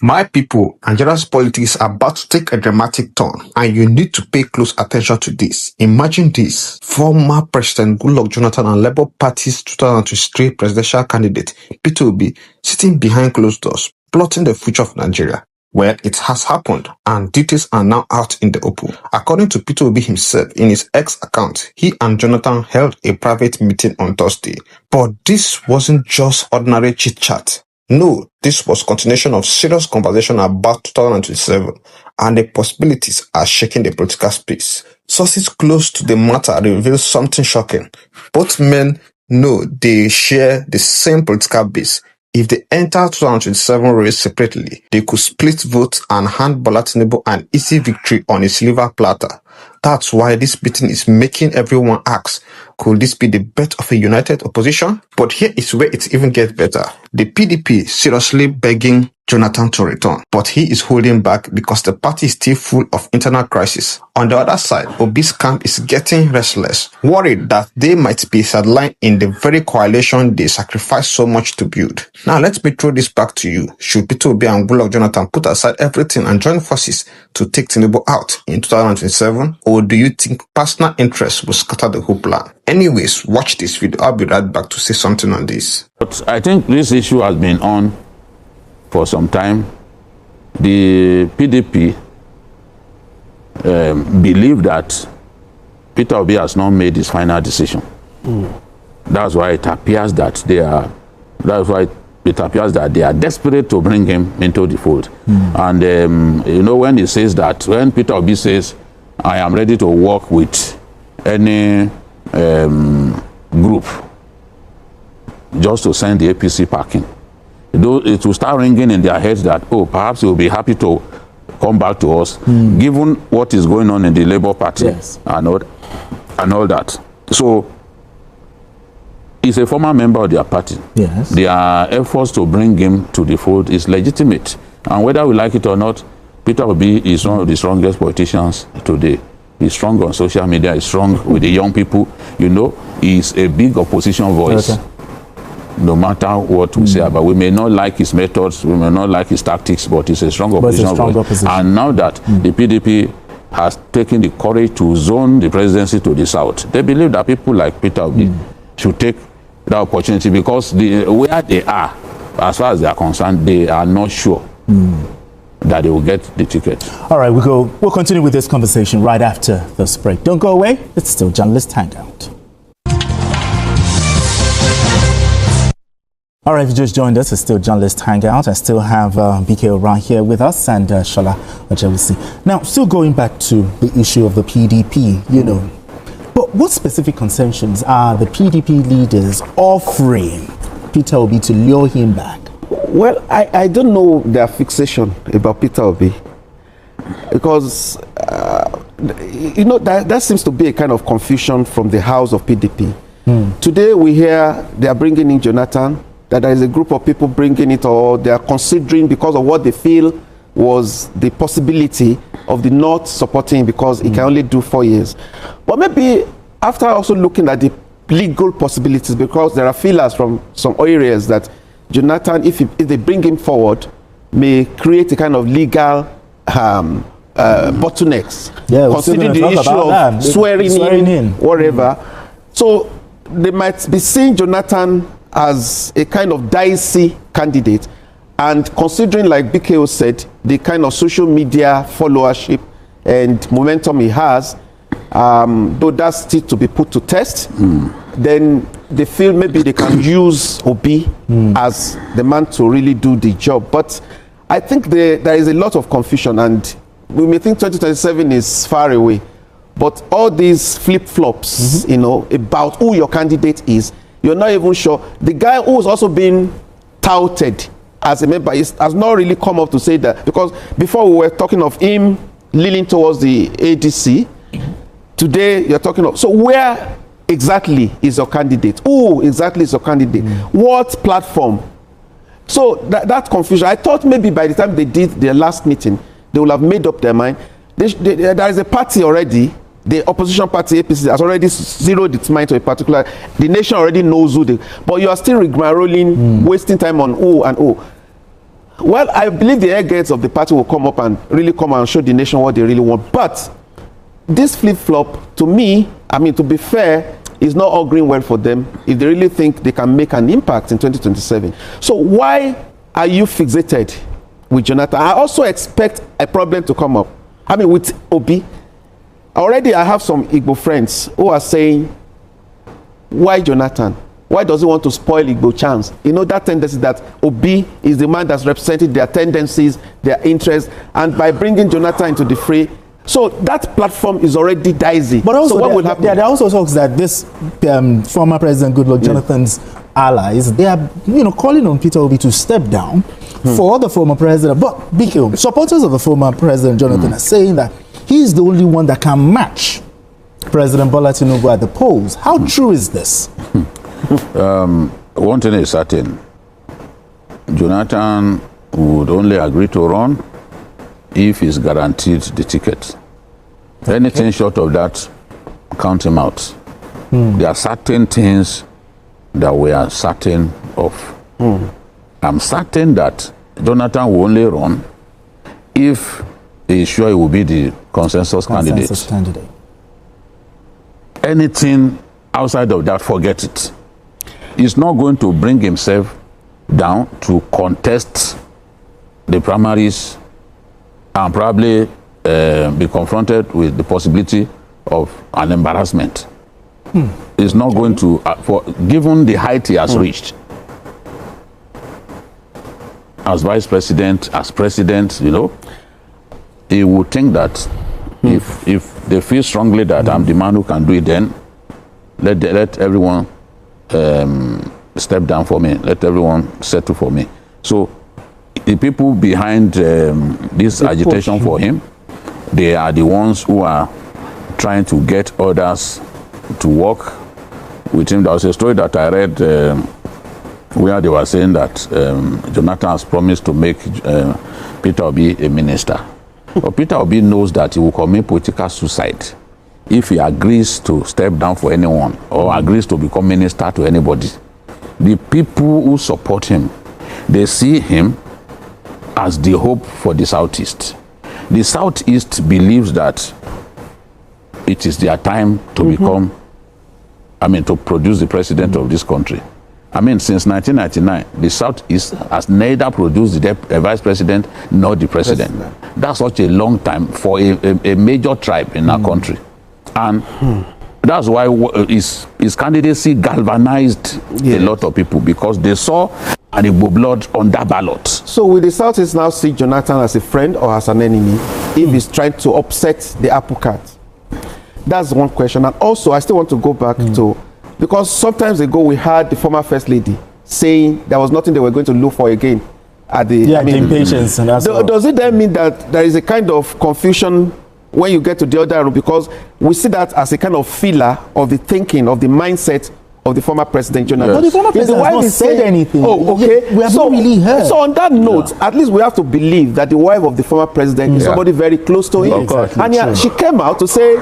My people, Nigeria's politics are about to take a dramatic turn, and you need to pay close attention to this. Imagine this. Former President Goodluck Jonathan and Labour Party's 2023 presidential candidate, Peter Obi, sitting behind closed doors, plotting the future of Nigeria. Well, it has happened, and details are now out in the open. According to Peter Obi himself, in his X account, he and Jonathan held a private meeting on Thursday. But this wasn't just ordinary chit-chat. No, this was continuation of serious conversation about 2027, and the possibilities are shaking the political space. Sources close to the matter reveal something shocking. Both men know they share the same political base. If they enter 2027 race separately, they could split votes and hand Bola Tinubu an easy victory on a silver platter. That's why this meeting is making everyone ask, could this be the bet of a united opposition? But here is where it even gets better. The PDP seriously begging Jonathan to return, but he is holding back because the party is still full of internal crisis. On the other side, Obi's camp is getting restless, worried that they might be sidelined in the very coalition they sacrificed so much to build. Now let me throw this back to you. Should Peter Obi and Goodluck Jonathan put aside everything and join forces to take Tinubu out in 2027? Or do you think personal interest will scatter the whole plan? Anyways, watch this video. I'll be right back to say something on this. But I think this issue has been on for some time. The PDP believe that Peter Obi has not made his final decision. That's why it appears that they are. That's why it appears that they are desperate to bring him into the fold. And you know, when he says that, when Peter Obi says, "I am ready to work with any group just to send the APC packing," it will start ringing in their heads that, oh, perhaps he will be happy to come back to us, given what is going on in the Labour Party. Yes. and all that. So he's a former member of their party. Yes. Their efforts to bring him to the fold is legitimate. And whether we like it or not, Peter Obi is one of the strongest politicians today. He's strong on social media, he's strong with the young people. You know, he's a big opposition voice. Okay. No matter what we say about, we may not like his methods, we may not like his tactics, but he's a strong opposition voice. And now that the PDP has taken the courage to zone the presidency to the south, they believe that people like Peter Obi should take that opportunity, because where they are, as far as they are concerned, they are not sure that they will get the ticket. All right, we'll continue with this conversation right after this break. Don't go away. It's still Journalist Hangout. All right, if you just joined us, it's still Journalist Hangout. I still have BKO right here with us and Shola Ojewusi. Now, still going back to the issue of the PDP, you know, but what specific concessions are the PDP leaders offering Peter Obi to lure him back? Well, I don't know their fixation about Peter Obi, because, you know, that seems to be a kind of confusion from the house of PDP. Today we hear they are bringing in Jonathan, that there is a group of people bringing it, or they are considering because of what they feel was the possibility of the North supporting him because he can only do 4 years. But maybe after also looking at the legal possibilities, because there are feelers from some areas that Jonathan, if they bring him forward, may create a kind of legal bottlenecks, considering the issue of swearing in, whatever. So they might be seeing Jonathan as a kind of dicey candidate, and considering, like BKO said, the kind of social media followership and momentum he has, though that's still to be put to test, then they feel maybe they can use Obi as the man to really do the job. But I think there is a lot of confusion, and we may think 2027 is far away, but all these flip-flops, you know, about who your candidate is, you're not even sure. The guy who's also been touted as a member has not really come up to say that, because before we were talking of him leaning towards the ADC, today you're talking of, so where exactly is your candidate? Who exactly is your candidate? What platform? So that confusion, I thought maybe by the time they did their last meeting, they will have made up their mind. There is a party already. The opposition party, APC, has already zeroed its mind to a particular. The nation already knows who they. But you are still rigmaroling, wasting time on who and who. Well, I believe the airgates of the party will come up and really come and show the nation what they really want. But this flip-flop, to me, I mean, to be fair, is not auguring well for them if they really think they can make an impact in 2027. So why are you fixated with Jonathan? I also expect a problem to come up. I mean, with Obi. Already I have some Igbo friends who are saying, why Jonathan? Why does he want to spoil Igbo chance? You know, that tendency that Obi is the man that's represented their tendencies, their interests, and by bringing Jonathan into the fray, so that platform is already dicey. But also, so what will happen? There are also talks that this former President Goodluck Jonathan's allies, they are, you know, calling on Peter Obi to step down for the former president. But BK, supporters of the former President Jonathan are saying that he's the only one that can match President Bola Tinubu at the polls. How true is this? One thing is certain. Jonathan would only agree to run if he's guaranteed the ticket. Anything short of that, count him out. There are certain things that we are certain of. I'm certain that Jonathan will only run if he is sure he will be the consensus candidate. Anything outside of that, forget it. He's not going to bring himself down to contest the primaries and probably be confronted with the possibility of an embarrassment. He's not going to, given the height he has reached, as vice president, as president, you know, he would think that if they feel strongly that I'm the man who can do it, then let everyone step down for me, let everyone settle for me. So the people behind this agitation for him, they are the ones who are trying to get others to work with him. There was a story that I read where they were saying that Jonathan has promised to make Peter Obi a minister. But Peter Obi knows that he will commit political suicide if he agrees to step down for anyone or agrees to become minister to anybody. The people who support him, they see him as the hope for the Southeast. The Southeast believes that it is their time to become, to produce the president of this country. Since 1999, the Southeast has neither produced the vice president nor the president. That's such a long time for a major tribe in our country. And that's why his candidacy galvanized a lot of people, because they saw an Igbo blood on that ballot. So will the Southeast now see Jonathan as a friend or as an enemy if he's trying to upset the apple cart? That's one question. And also, I still want to go back to, because sometimes ago we heard the former First Lady saying there was nothing they were going to look for again at the impatience. And does it then mean that there is a kind of confusion when you get to the other room? Because we see that as a kind of filler of the thinking, of the mindset of the former President Jonathan. But the former president has not said anything. Oh, okay. We have not really heard. So on that note, at least we have to believe that the wife of the former president is somebody very close to him. Exactly. And she came out to say,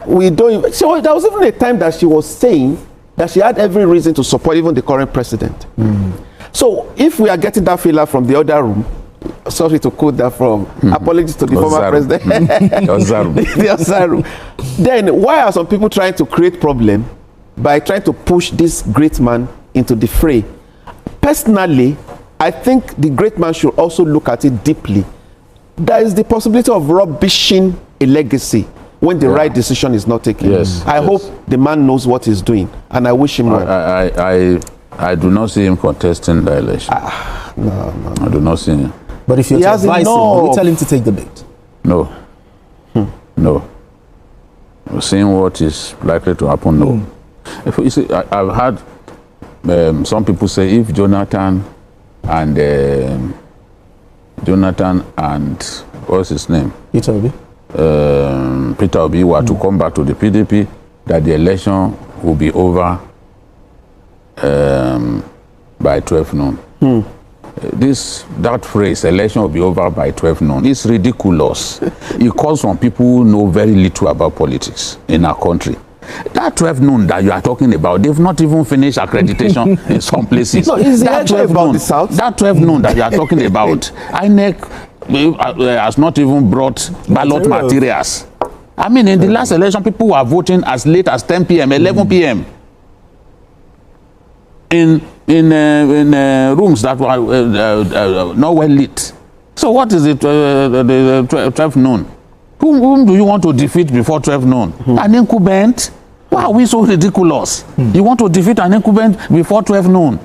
we don't. So there was even a time that she was saying that she had every reason to support even the current president. So if we are getting that filler from the other room, sorry to quote that from, apologies to the former president, the other room, then why are some people trying to create problem by trying to push this great man into the fray? Personally, I think the great man should also look at it deeply. There is the possibility of rubbishing a legacy when the right decision is not taken. I hope the man knows what he's doing, and I wish him well. I do not see him contesting the election. No. I do not see him. But if you're to advise him, will you tell him to take the bait? No. No. Seeing what is likely to happen, no. If you see, I've heard some people say if Jonathan and what's his name? Peter Obi. Peter Obi were to come back to the PDP, that the election will be over by 12 noon. That phrase, election will be over by 12 noon, is ridiculous. It comes from people who know very little about politics in our country. That 12 noon that you are talking about, they've not even finished accreditation in some places. No, it's that 12 about noon, the South. That 12 noon that you are talking about, INEC has not even brought ballot materials. I mean, in the last election, people were voting as late as 10 p.m., 11 p.m. in rooms that were not well lit. So what is it, the 12 noon? Whom do you want to defeat before 12 noon? An incumbent? Why are we so ridiculous? You want to defeat an incumbent before 12 noon?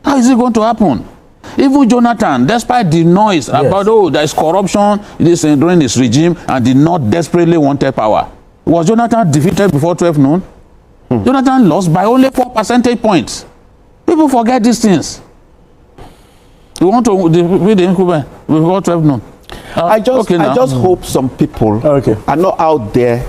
How is it going to happen? Even Jonathan, despite the noise about, oh, there is corruption during his regime and did not desperately wanted power, was Jonathan defeated before 12 noon? Jonathan lost by only 4 percentage points. People forget these things. You want to defeat the incumbent before 12 noon? I just hope some people are not out there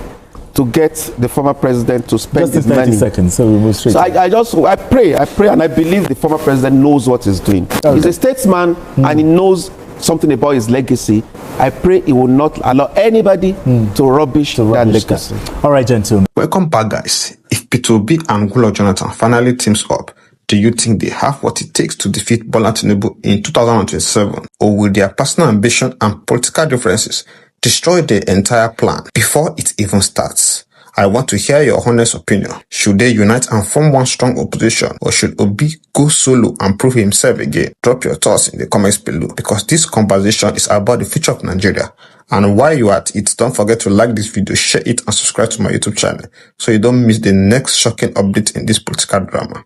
to get the former president to spend his money. 30 seconds, so we move straight. So I pray, and I believe the former president knows what he's doing. He's a statesman and he knows something about his legacy. I pray he will not allow anybody to rubbish that legacy. All right, gentlemen. Welcome back, guys. If Peter Obi and Goodluck Jonathan finally teams up, do you think they have what it takes to defeat Bola Tinubu in 2027? Or will their personal ambition and political differences destroy the entire plan before it even starts? I want to hear your honest opinion. Should they unite and form one strong opposition, or should Obi go solo and prove himself again? Drop your thoughts in the comments below, because this conversation is about the future of Nigeria. And while you're at it, don't forget to like this video, share it, and subscribe to my YouTube channel so you don't miss the next shocking update in this political drama.